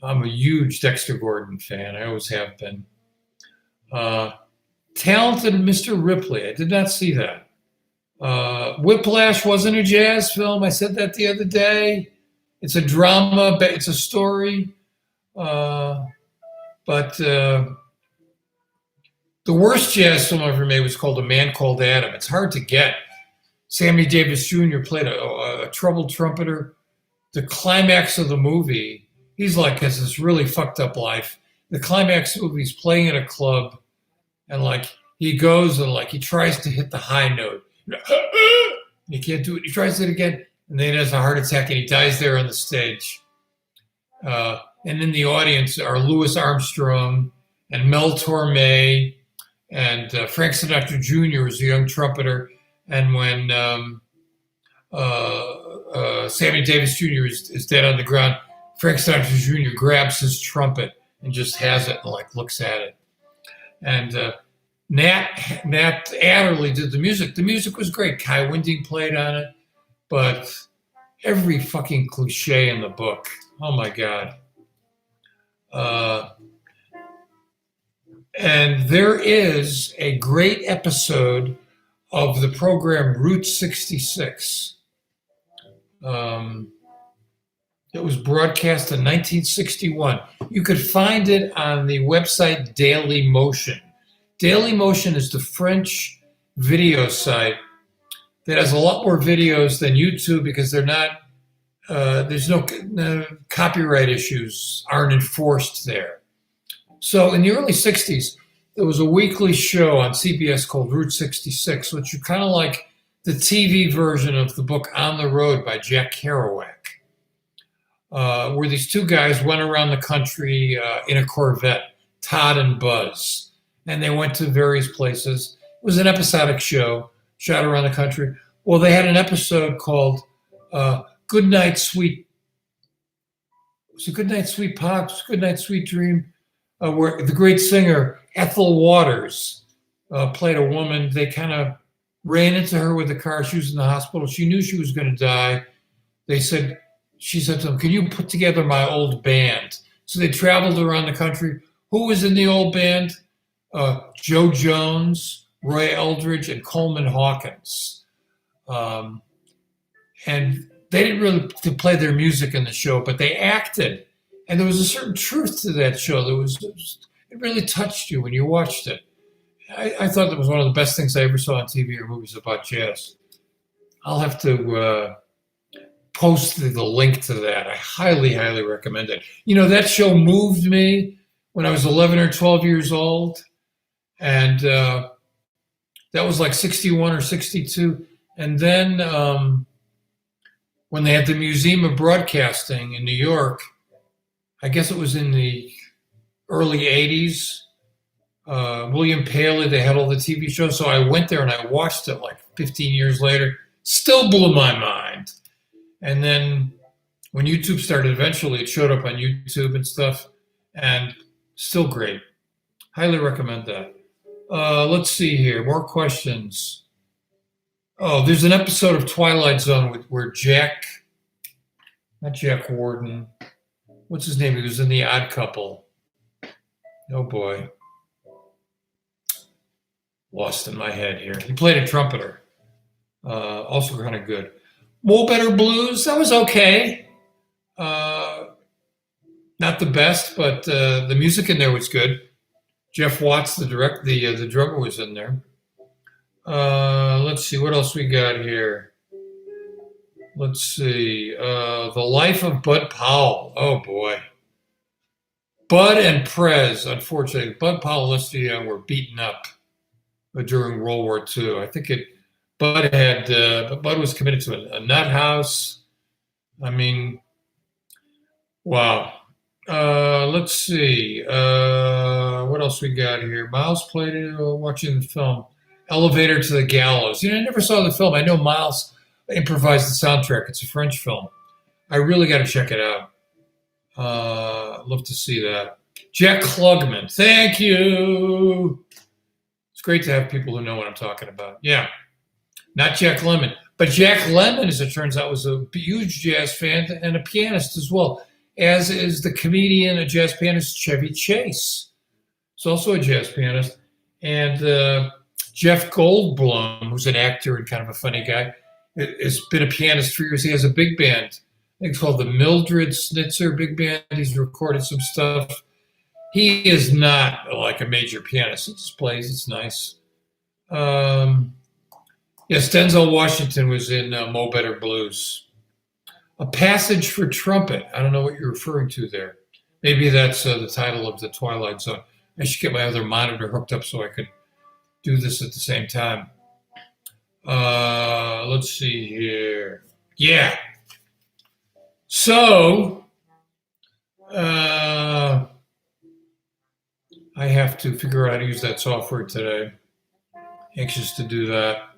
I'm a huge Dexter Gordon fan. I always have been. Talented Mr. Ripley. I did not see that. Whiplash wasn't a jazz film. I said that the other day. It's a drama. It's a story. But the worst jazz film I ever made was called A Man Called Adam. It's hard to get. Sammy Davis Jr. played a troubled trumpeter. The climax of the movie, he's has this really fucked up life. The climax of the movie, he's playing at a club, and he goes and he tries to hit the high note. He can't do it. He tries it again, and then he has a heart attack, and he dies there on the stage. And in the audience are Louis Armstrong and Mel Torme and Frank Sinatra Jr. is a young trumpeter. And when Sammy Davis Jr. is dead on the ground, Frank Sinatra Jr. grabs his trumpet and just has it and looks at it. And Nat Adderley did the music. The music was great. Kai Winding played on it, but every fucking cliche in the book. Oh my God. And there is a great episode of the program Route 66. It was broadcast in 1961. You could find it on the website Daily Motion. Daily Motion is the French video site that has a lot more videos than YouTube because they're not, there's no copyright issues aren't enforced there. So in the early 60s, there was a weekly show on CBS called Route 66, which is kind of like the TV version of the book On the Road by Jack Kerouac, where these two guys went around the country in a Corvette, Todd and Buzz, and they went to various places. It was an episodic show, shot around the country. Well, they had an episode called Good Night, Sweet... Was it Good Night, Sweet Pops? Good Night, Sweet Dream? Where the great singer Ethel Waters played a woman. They kind of ran into her with a car. She was in the hospital. She knew she was going to die. She said to them, "Can you put together my old band?" So they traveled around the country. Who was in the old band? Joe Jones, Roy Eldridge, and Coleman Hawkins. And they didn't really play their music in the show, but they acted. And there was a certain truth to that show. It really touched you when you watched it. I thought that was one of the best things I ever saw on TV or movies about jazz. I'll have to post the link to that. I highly, highly recommend it. That show moved me when I was 11 or 12 years old. And that was like 61 or 62. And then when they had the Museum of Broadcasting in New York, I guess it was in the early 80s, William Paley, they had all the TV shows. So I went there and I watched it like 15 years later. Still blew my mind. And then when YouTube started, eventually it showed up on YouTube and stuff. And still great. Highly recommend that. Let's see here. More questions. Oh, there's an episode of Twilight Zone where not Jack Warden. What's his name? He was in The Odd Couple. Oh boy. Lost in my head here. He played a trumpeter. Also kind of good. Mo Better Blues, that was okay. Not the best, but the music in there was good. Jeff Watts, the drummer, was in there. Let's see, what else we got here? Let's see. The Life of Bud Powell. Oh boy. Bud and Prez, unfortunately, Bud Powell and Lester Young were beaten up during World War II. I think Bud was committed to a nut house. I mean, wow. Let's see. What else we got here? Miles played it watching the film Elevator to the Gallows. I never saw the film. I know Miles improvised the soundtrack. It's a French film. I really got to check it out. I'd love to see that. Jack Klugman. Thank you. It's great to have people who know what I'm talking about. Yeah. Not Jack Lemmon. But Jack Lemmon, as it turns out, was a huge jazz fan and a pianist as well, as is the comedian, a jazz pianist, Chevy Chase. He's also a jazz pianist. And Jeff Goldblum, who's an actor and kind of a funny guy, has been a pianist for years. He has a big band. I think it's called the Mildred Snitzer Big Band. He's recorded some stuff. He is not like a major pianist. He just plays. It's nice. Yes, Denzel Washington was in Mo Better Blues. A Passage for Trumpet. I don't know what you're referring to there. Maybe that's the title of the Twilight Zone. I should get my other monitor hooked up so I could do this at the same time. Let's see here. Yeah. So, I have to figure out how to use that software today. Anxious to do that.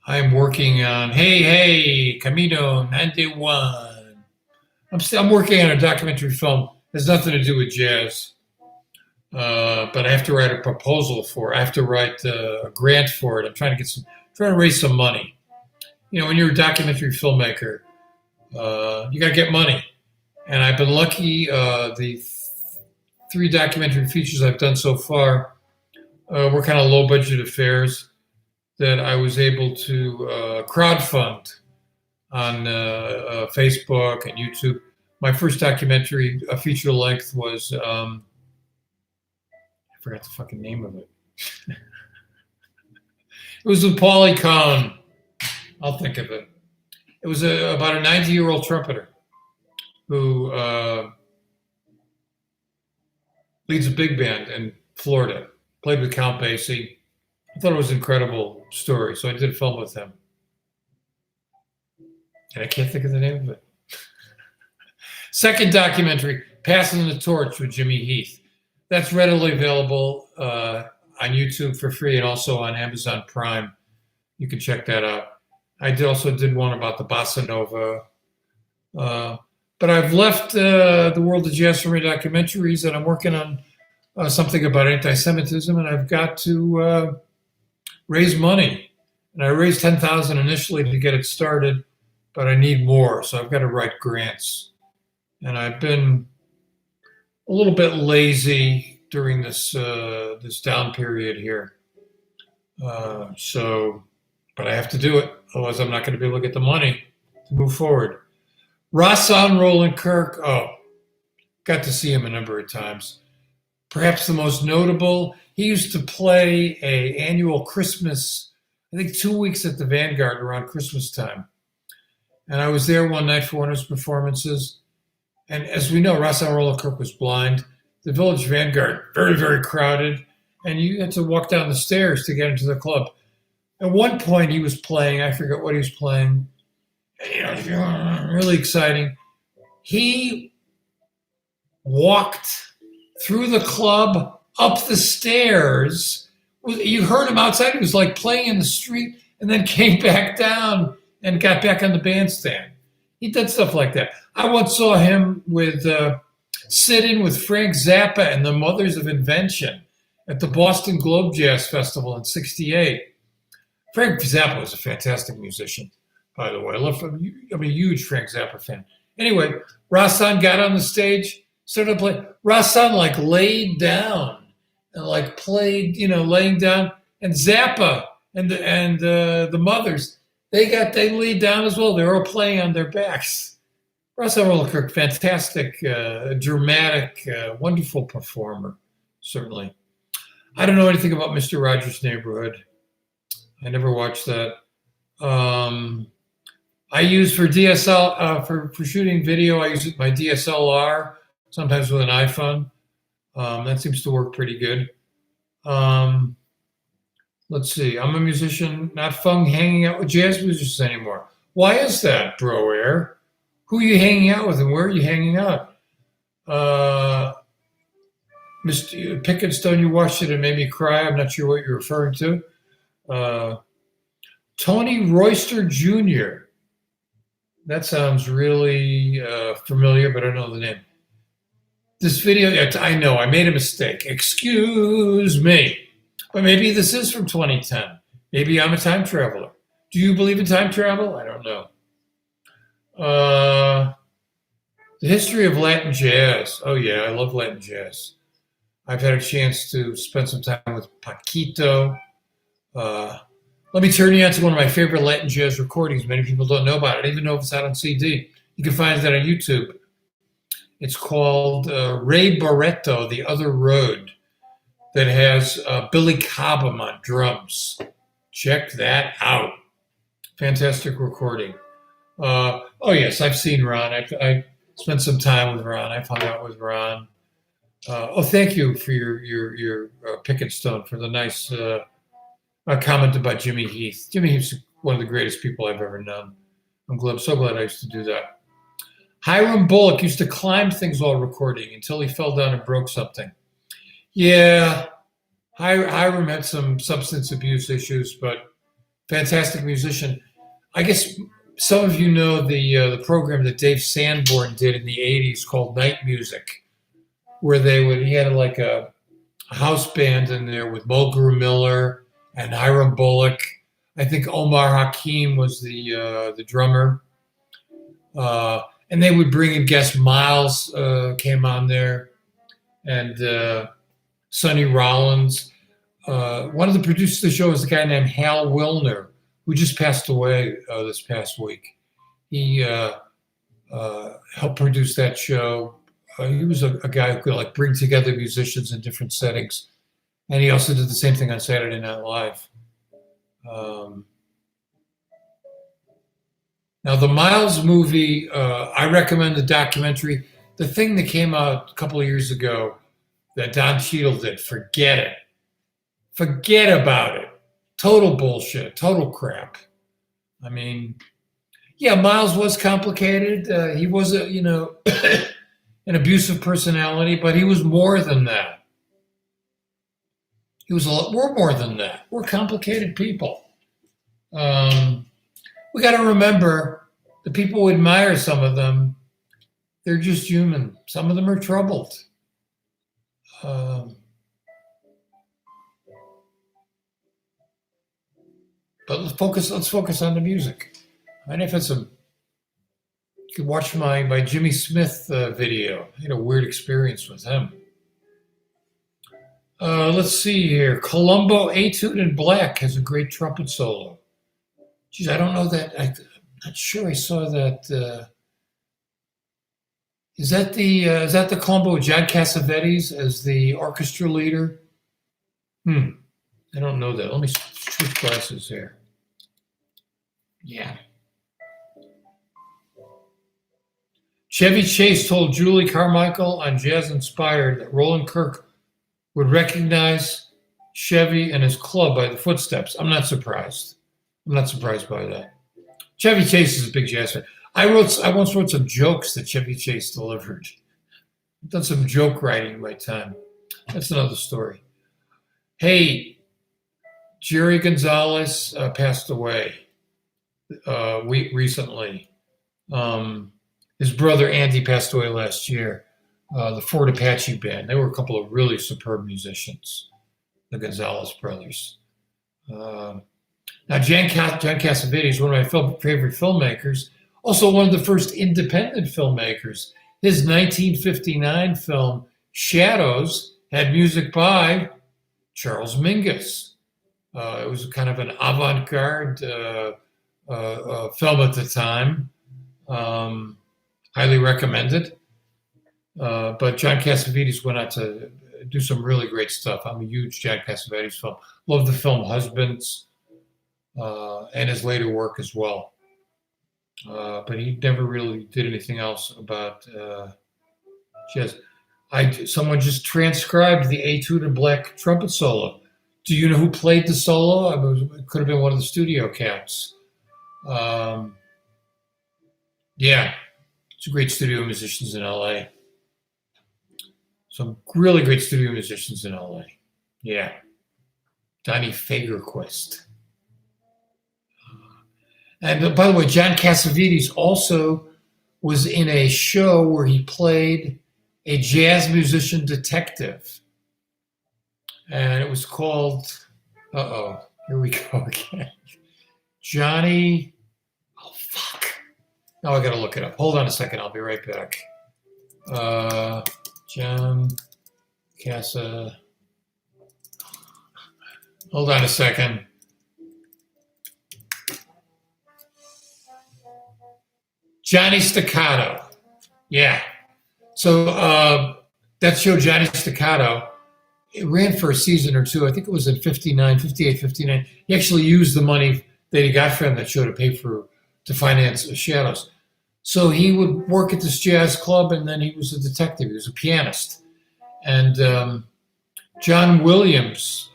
I'm working on, hey, Camino 91. I'm working on a documentary film. It has nothing to do with jazz. But I have to write a proposal for it. I have to write a grant for it. I'm trying to raise some money. When you're a documentary filmmaker, you got to get money. And I've been lucky. The 3 documentary features I've done so far were kind of low budget affairs that I was able to crowdfund on Facebook and YouTube. My first documentary, a feature length, was I forgot the fucking name of it. It was with Paulie Cohn. I'll think of it. It was about a 90-year-old trumpeter who leads a big band in Florida. Played with Count Basie. I thought it was an incredible story, so I did a film with him. And I can't think of the name of it. Second documentary, Passing the Torch with Jimmy Heath. That's readily available on YouTube for free and also on Amazon Prime. You can check that out. I also did one about the Bossa Nova. But I've left the world of jazz for my documentaries, and I'm working on something about anti-Semitism, and I've got to raise money. And I raised $10,000 initially to get it started, but I need more, so I've got to write grants. And I've been a little bit lazy during this down period here. But I have to do it, otherwise I'm not going to be able to get the money to move forward. Rahsaan Roland Kirk, got to see him a number of times. Perhaps the most notable, he used to play an annual Christmas I think 2 weeks at the Vanguard around Christmas time. And I was there one night for one of his performances. And as we know, Ras Al Rolla Kirk was blind. The Village Vanguard, very, very crowded. And you had to walk down the stairs to get into the club. At one point, he was playing, I forget what he was playing. Really exciting. He walked through the club, up the stairs. You heard him outside. He was like playing in the street and then came back down and got back on the bandstand. He did stuff like that. I once saw him with sit-in with Frank Zappa and the Mothers of Invention at the Boston Globe Jazz Festival in '68. Frank Zappa was a fantastic musician, by the way. I'm a huge Frank Zappa fan. Anyway, Rahsaan got on the stage, started playing. Rahsaan like laid down and like played, laying down. And Zappa and the Mothers, they laid down as well. They were all playing on their backs. Ras Al Rolla Kirk, fantastic, dramatic, wonderful performer, certainly. I don't know anything about Mr. Rogers' Neighborhood. I never watched that. I use for DSL, for shooting video, I use my DSLR, sometimes with an iPhone. That seems to work pretty good. Let's see. I'm a musician, not fun hanging out with jazz musicians anymore. Why is that, Bro Air? Who are you hanging out with and where are you hanging out? Mr. Pickenstone, you watched it and made me cry. I'm not sure what you're referring to. Tony Royster Jr. That sounds really familiar, but I don't know the name. This video, I know, I made a mistake. Excuse me. But maybe this is from 2010. Maybe I'm a time traveler. Do you believe in time travel? I don't know. The history of Latin jazz. Oh, yeah, I love Latin jazz. I've had a chance to spend some time with Paquito. Let me turn you on to one of my favorite Latin jazz recordings. Many people don't know about it. I don't even know if it's out on CD. You can find that on YouTube. It's called Ray Barretto, The Other Road, that has Billy Cobham on drums. Check that out. Fantastic recording. Oh, yes, I've seen Ron. I spent some time with Ron. I've hung out with Ron. Thank you for your pick and stone, for the nice comment about Jimmy Heath. Jimmy Heath's one of the greatest people I've ever known. I'm so glad I used to do that. Hiram Bullock used to climb things while recording until he fell down and broke something. Yeah, Hiram had some substance abuse issues, but fantastic musician. I guess some of you know the program that Dave Sanborn did in the 80s called Night Music, where he had like a house band in there with Mulgrew Miller and Hiram Bullock. I think Omar Hakim was the drummer. And they would bring in guests. Miles came on there, and Sonny Rollins. One of the producers of the show is a guy named Hal Wilner, who just passed away this past week. He helped produce that show. He was a guy who could bring together musicians in different settings, and he also did the same thing on Saturday Night Live. Now, the Miles movie, I recommend the documentary. The thing that came out a couple of years ago that Don Cheadle did, forget it. Forget about it. Total bullshit. Total crap. I mean, yeah, Miles was complicated. He was an abusive personality, but he was more than that. We're more than that. We're complicated people. We got to remember the people who admire some of them, they're just human. Some of them are troubled. But let's focus on the music. You can watch my Jimmy Smith video. I had a weird experience with him. Let's see here. Columbo Etude in Black has a great trumpet solo. Geez, I don't know that. I'm not sure I saw that. Is that the Columbo with John Cassavetes as the orchestra leader? I don't know that. Let me Switch glasses here. Yeah. Chevy Chase told Julie Carmichael on Jazz Inspired that Roland Kirk would recognize Chevy and his club by the footsteps. I'm not surprised. I'm not surprised by that. Chevy Chase is a big jazz fan. I once wrote some jokes that Chevy Chase delivered. I've done some joke writing in my time. That's another story. Hey, Jerry Gonzalez passed away recently. His brother Andy passed away last year. The Fort Apache Band. They were a couple of really superb musicians, the Gonzalez brothers. Now, John Cassavetes, one of my favorite filmmakers, also one of the first independent filmmakers. His 1959 film, Shadows, had music by Charles Mingus. It was kind of an avant-garde film at the time. Highly recommended. But John Cassavetes went on to do some really great stuff. I'm a huge John Cassavetes fan. Love the film Husbands and his later work as well. But he never really did anything else about jazz. Someone just transcribed the Etude in Black trumpet solo. Do you know who played the solo? It could have been one of the studio cats. Yeah, some great studio musicians in LA. Some really great studio musicians in LA. Yeah. Donnie Fagerquist. And by the way, John Cassavetes also was in a show where he played a jazz musician detective. And it was called, here we go again. Johnny, oh, fuck. Now I got to look it up. Hold on a second. I'll be right back. John Cassa. Hold on a second. Johnny Staccato. Yeah. So that show, Johnny Staccato, it ran for a season or two. I think it was in 58, 59. He actually used the money that he got from that show to finance Shadows. So he would work at this jazz club, and then he was a detective. He was a pianist. And John Williams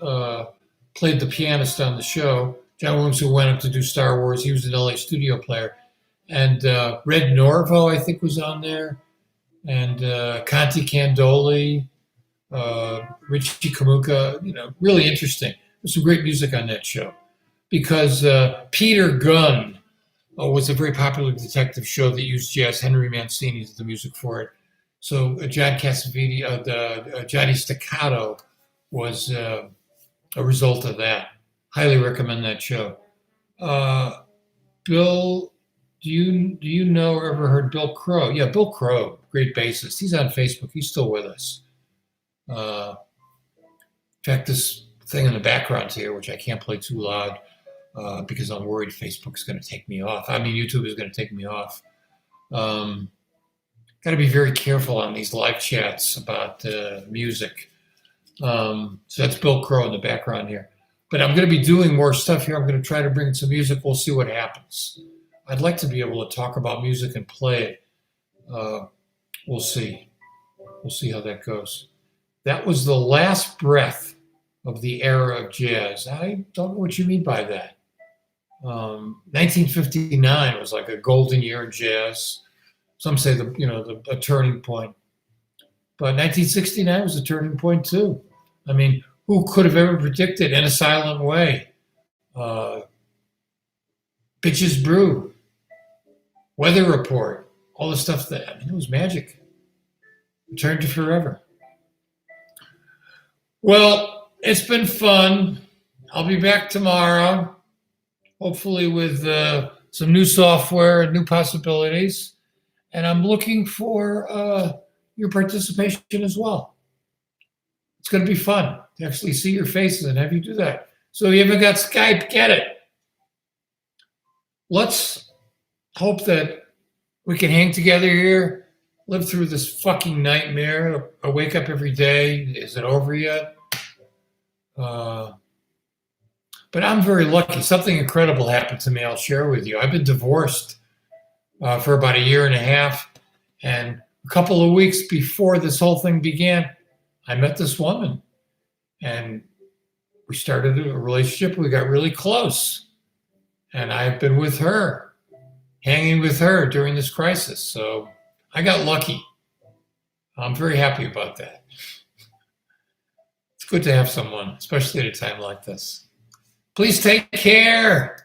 played the pianist on the show. John Williams, who went up to do Star Wars. He was an LA studio player. And Red Norvo, I think, was on there. And Conti Candoli, Richie Kamuka, really interesting. There's some great music on that show. Because Peter Gunn was a very popular detective show that used jazz. Henry Mancini did the music for it. So John Cassavetes, Johnny Staccato was a result of that. Highly recommend that show. Bill, do you know or ever heard Bill Crow? Yeah, Bill Crow, great bassist. He's on Facebook. He's still with us. In fact, this thing in the background here, which I can't play too loud because I'm worried Facebook's going to take me off. I mean, YouTube is going to take me off. Got to be very careful on these live chats about music. So that's Bill Crow in the background here. But I'm going to be doing more stuff here. I'm going to try to bring in some music. We'll see what happens. I'd like to be able to talk about music and play it. We'll see. We'll see how that goes. That was the last breath of the era of jazz. I don't know what you mean by that. 1959 was like a golden year in jazz. Some say a turning point. But 1969 was a turning point too. I mean, who could have ever predicted In a Silent Way? Bitches Brew, Weather Report, all the stuff it was magic. Return to Forever. Well, it's been fun. I'll be back tomorrow, hopefully with some new software and new possibilities. And I'm looking for your participation as well. It's going to be fun to actually see your faces and have you do that. So if you haven't got Skype, get it. Let's hope that we can hang together here, live through this fucking nightmare. I wake up every day. Is it over yet? But I'm very lucky. Something incredible happened to me. I'll share with you. I've been divorced for about a year and a half. And a couple of weeks before this whole thing began, I met this woman. And we started a relationship. We got really close. And I've been with her, hanging with her during this crisis. So I got lucky. I'm very happy about that. It's good to have someone, especially at a time like this. Please take care.